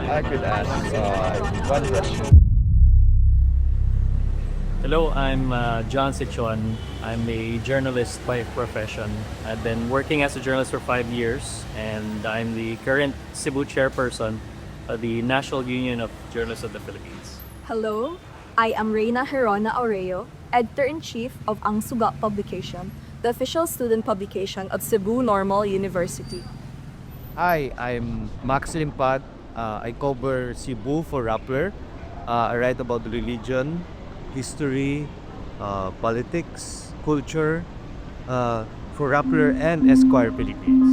I could ask one question. Hello, I'm John Sitchon. I'm a journalist by profession. I've been working as a journalist for 5 years, and I'm the current Cebu Chairperson of the National Union of Journalists of the Philippines. Hello, I am Reina Aureo, Editor-in-Chief of ang Suga publication, the official student publication of Cebu Normal University. Hi, I'm Max Limpag. I cover Cebu for Rappler. I write about religion, history, politics, culture for Rappler and Esquire Philippines.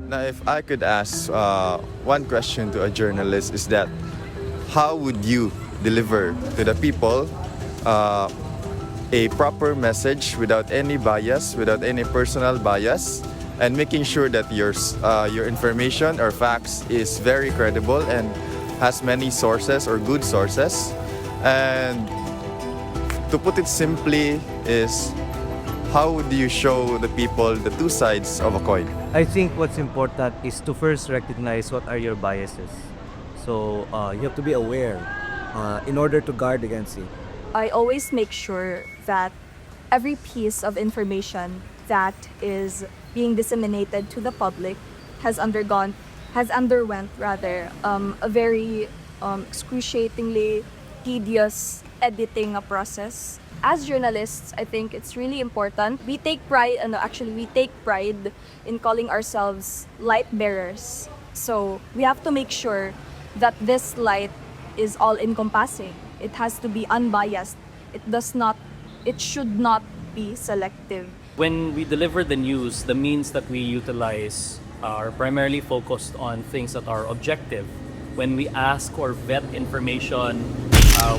Now, if I could ask one question to a journalist, is that how would you deliver to the people a proper message without any bias, without any personal bias, and making sure that your information or facts is very credible and has many sources or good sources? And to put it simply is, how would you show the people the two sides of a coin? I think what's important is to first recognize what are your biases. So you have to be aware in order to guard against it. I always make sure that every piece of information that is being disseminated to the public has underwent a very excruciatingly tedious editing process. As journalists, I think it's really important. We take pride in calling ourselves light bearers. So we have to make sure that this light is all encompassing. It has to be unbiased. It should not be selective. When we deliver the news, the means that we utilize are primarily focused on things that are objective. When we ask or vet information,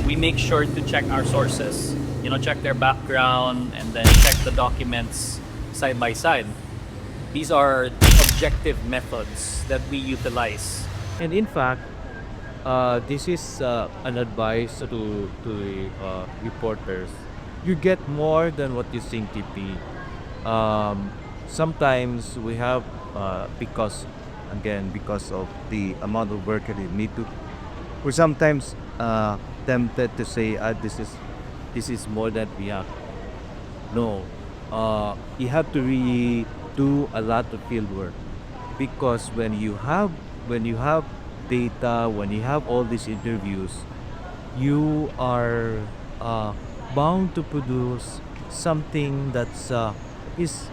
we make sure to check our sources. Check their background and then check the documents side by side. These are objective methods that we utilize. And in fact, this is an advice to the reporters. You get more than what you think TP. Sometimes we have because of the amount of work that you need to. We're sometimes tempted to say, this is more than we have. No, you have to really do a lot of field work, because when you have data, when you have all these interviews, you are bound to produce something that's is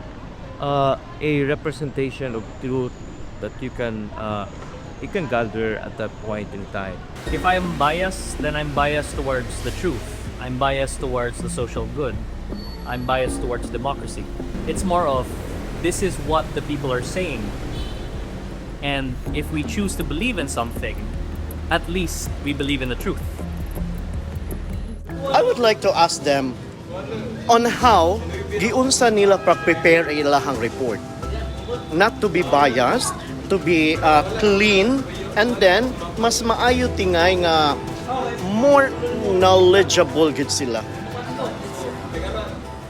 a representation of truth that you can gather at that point in time. If I'm biased, then I'm biased towards the truth. I'm biased towards the social good. I'm biased towards democracy. It's more of, this is what the people are saying. And if we choose to believe in something, at least we believe in the truth. I would like to ask them on how giunsa nila prepare ilahang report. Not to be biased, to be clean, and then mas maayo tingay nga more knowledgeable gid sila.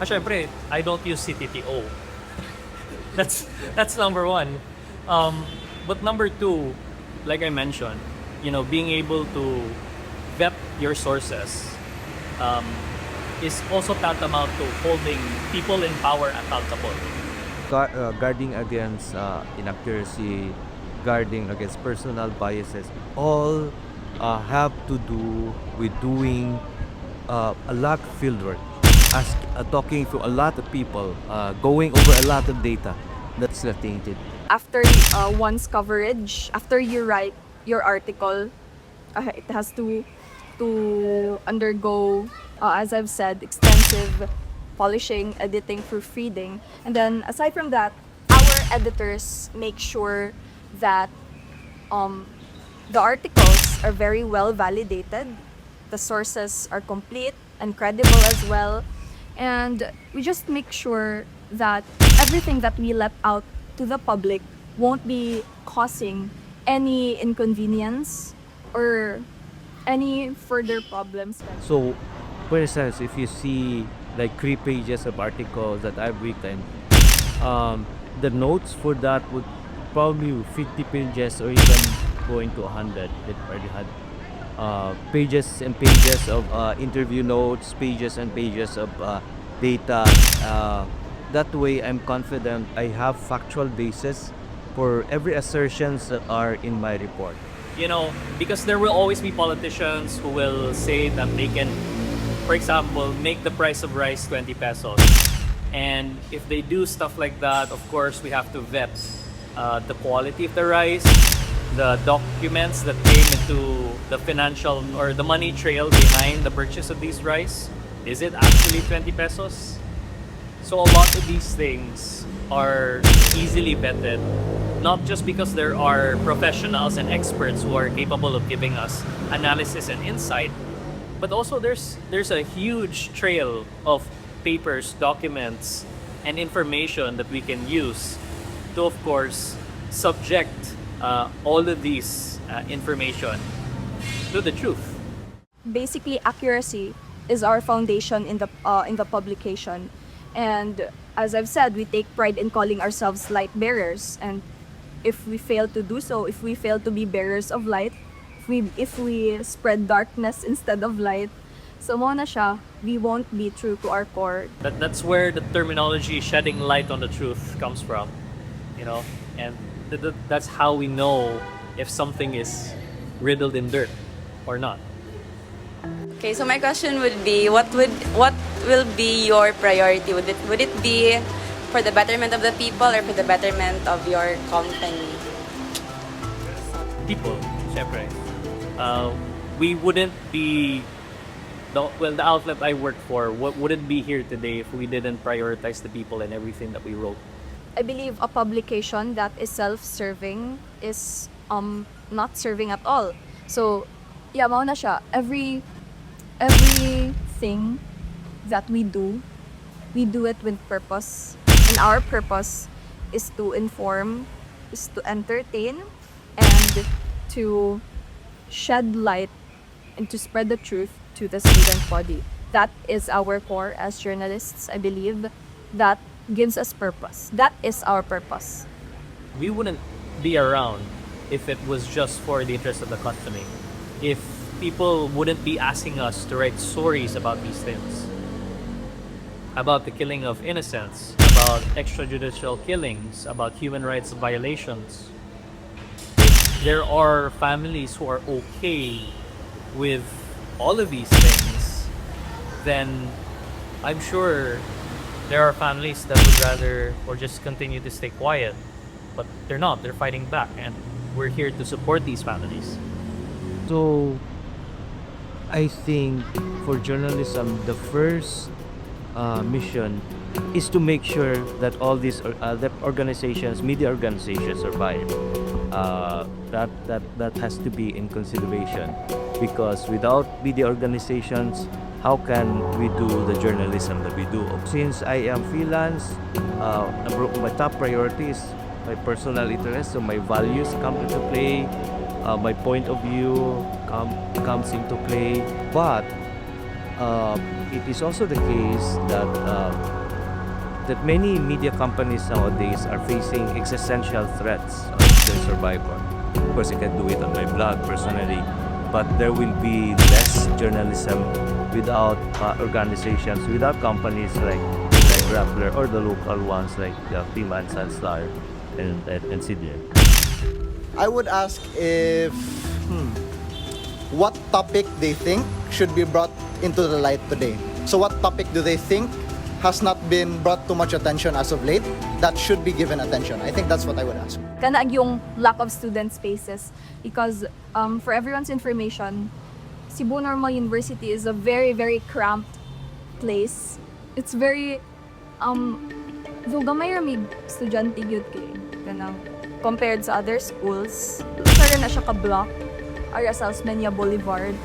Syempre, I don't use CTTO. That's number one. But number two, like I mentioned, being able to vet your sources is also tantamount to holding people in power accountable. Guarding against inaccuracy, guarding against personal biases, all have to do with doing a lot of fieldwork, talking to a lot of people, going over a lot of data. That's the thing. After one's coverage, after you write your article, it has to undergo, as I've said, extensive polishing, editing, proofreading. And then aside from that, our editors make sure that the articles are very well validated, the sources are complete and credible as well, and we just make sure that everything that we let out to the public won't be causing any inconvenience or any further problems. So, for instance, if you see like 3 pages of articles that I've written, the notes for that would probably 50 pages or even going to 100. It already had pages and pages of interview notes, pages and pages of data. That way, I'm confident I have factual basis for every assertions that are in my report. You know, because there will always be politicians who will say that they can, for example, make the price of rice 20 pesos. And if they do stuff like that, of course, we have to vet the quality of the rice, the documents that came into the financial or the money trail behind the purchase of these rice. Is it actually 20 pesos? So a lot of these things are easily vetted, not just because there are professionals and experts who are capable of giving us analysis and insight, but also there's a huge trail of papers, documents, and information that we can use to, of course, subject all of these information to the truth. Basically, accuracy is our foundation in the publication, and as I've said, we take pride in calling ourselves light bearers. And if we fail to do so, if we fail to be bearers of light, if we spread darkness instead of light, so mo na siya, we won't be true to our core. That's where the terminology "shedding light on the truth" comes from, you know, and that's how we know if something is riddled in dirt or not. Okay, so my question would be, what will be your priority? Would it be for the betterment of the people or for the betterment of your company? People, syempre. We wouldn't be the outlet I work for wouldn't be here today if we didn't prioritize the people and everything that we wrote. I believe a publication that is self-serving is not serving at all. So, yeah, mao na siya. Everything that we do it with purpose. And our purpose is to inform, is to entertain, and to shed light and to spread the truth to the student body. That is our core as journalists, I believe. That gives us purpose. That is our purpose. We wouldn't be around if it was just for the interest of the company. If people wouldn't be asking us to write stories about these things, about the killing of innocents, about extrajudicial killings, about human rights violations. If there are families who are okay with all of these things, then I'm sure there are families that would rather or just continue to stay quiet, but they're not. They're fighting back, and we're here to support these families. So, I think for journalism, the first mission is to make sure that all these organizations, media organizations, survive. That has to be in consideration, because without media organizations, how can we do the journalism that we do? Since I am freelance, my top priority is my personal interest, so my values come into play, my point of view comes into play. But it is also the case that many media companies nowadays are facing existential threats of their survival. Of course, I can do it on my blog personally, but there will be less journalism without organizations, without companies like Rappler or the local ones like Freelance and Star and CDN. I would ask if what topic they think should be brought into the light today. So what topic do they think has not been brought too much attention as of late that should be given attention? I think that's what I would ask. Kana yung lack of student spaces, because for everyone's information, Cebu Normal University is a very, very cramped place. It's very though gamay ra mig estudyante gyud kay, Ganang, compared sa other schools, sara na siya ka-block, RSL's Menia Boulevard.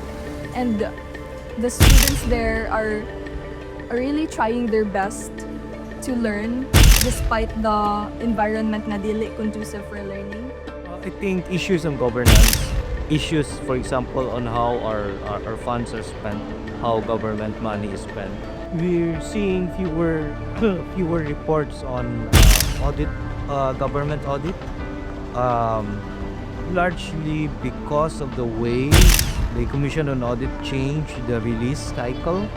And the students there are really trying their best to learn despite the environment na dili conducive for learning. I think issues on governance, issues, for example, on how our funds are spent, how government money is spent. We're seeing fewer reports on audit, government audit, largely because of the way the Commission on Audit changed the release cycle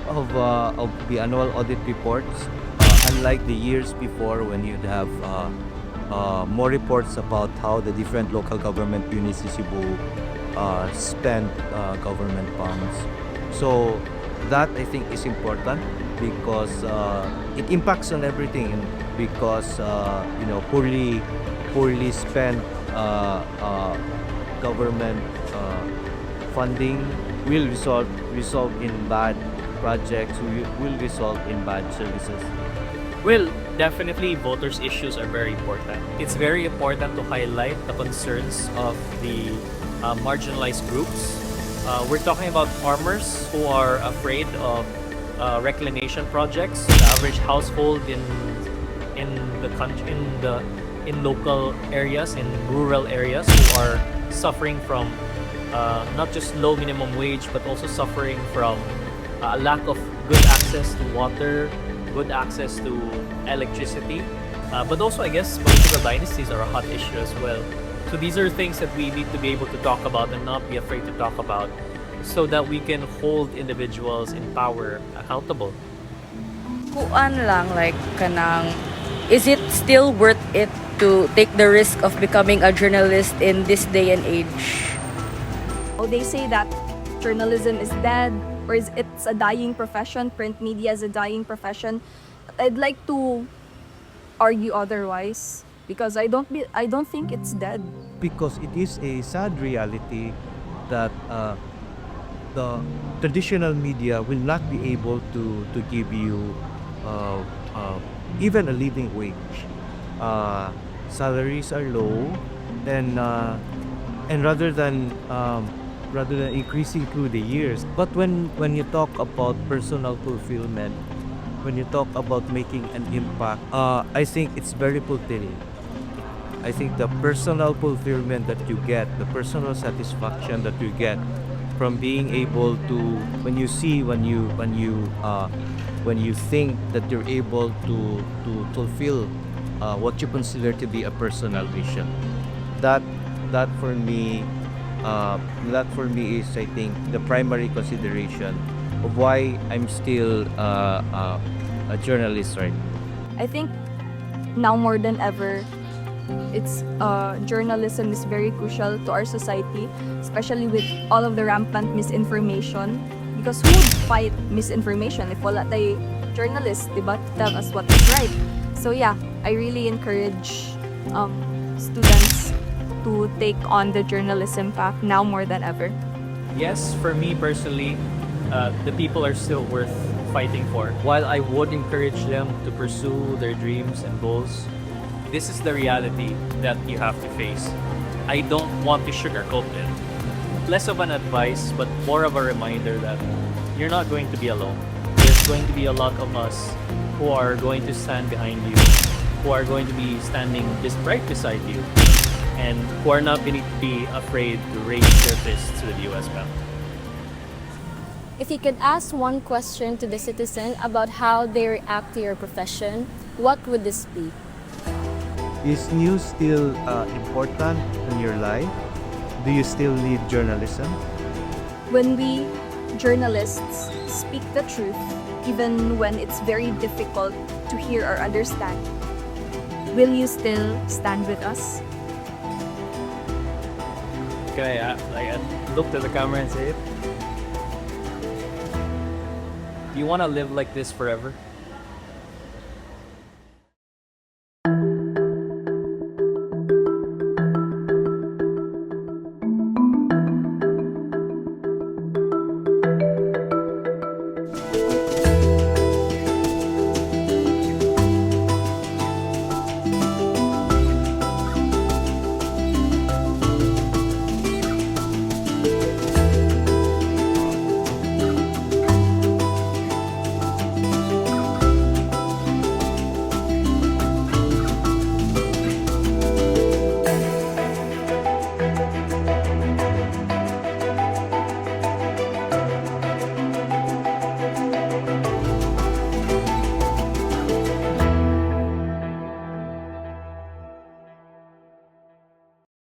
of the annual audit reports. Unlike the years before, when you'd have more reports about how the different local government units in Cebu spend government funds. So that, I think, is important because it impacts on everything. Because poorly spent government funding will result in bad projects, will result in bad services. Well, definitely voters' issues are very important. It's very important to highlight the concerns of the marginalized groups. We're talking about farmers who are afraid of reclamation projects. The average household in the country, in local areas, in rural areas, who are suffering from not just low minimum wage, but also suffering from a lack of good access to water, good access to electricity, but also, I guess, political dynasties are a hot issue as well. So these are things that we need to be able to talk about and not be afraid to talk about, so that we can hold individuals in power accountable. Kuan lang, like, kanang, is it still worth it to take the risk of becoming a journalist in this day and age? Oh, they say that journalism is dead, or it's a dying profession, print media is a dying profession. I'd like to argue otherwise because I don't think it's dead. Because it is a sad reality that the traditional media will not be able to give you even a living wage. Salaries are low, and rather than increasing through the years. But when you talk about personal fulfillment, when you talk about making an impact, I think it's very fulfilling. I think the personal fulfillment that you get, the personal satisfaction that you get from being able to, when you think that you're able to fulfill what you consider to be a personal vision, that for me is, I think, the primary consideration of why I'm still a journalist right now. I think now more than ever, it's journalism is very crucial to our society, especially with all of the rampant misinformation. Because who would fight misinformation if wala tay journalists, diba, to tell us what is right? So yeah, I really encourage students to take on the journalism path now more than ever. Yes, for me personally, the people are still worth fighting for. While I would encourage them to pursue their dreams and goals, this is the reality that you have to face. I don't want to sugarcoat it. Less of an advice, but more of a reminder that you're not going to be alone. There's going to be a lot of us who are going to stand behind you, who are going to be standing just right beside you, and who are not going to be afraid to raise their fists to the US ma'am. If you could ask one question to the citizen about how they react to your profession, what would this be? Is news still important in your life? Do you still need journalism? When we journalists speak the truth, even when it's very difficult to hear or understand, will you still stand with us? Can I look to the camera and say it? Do you want to live like this forever?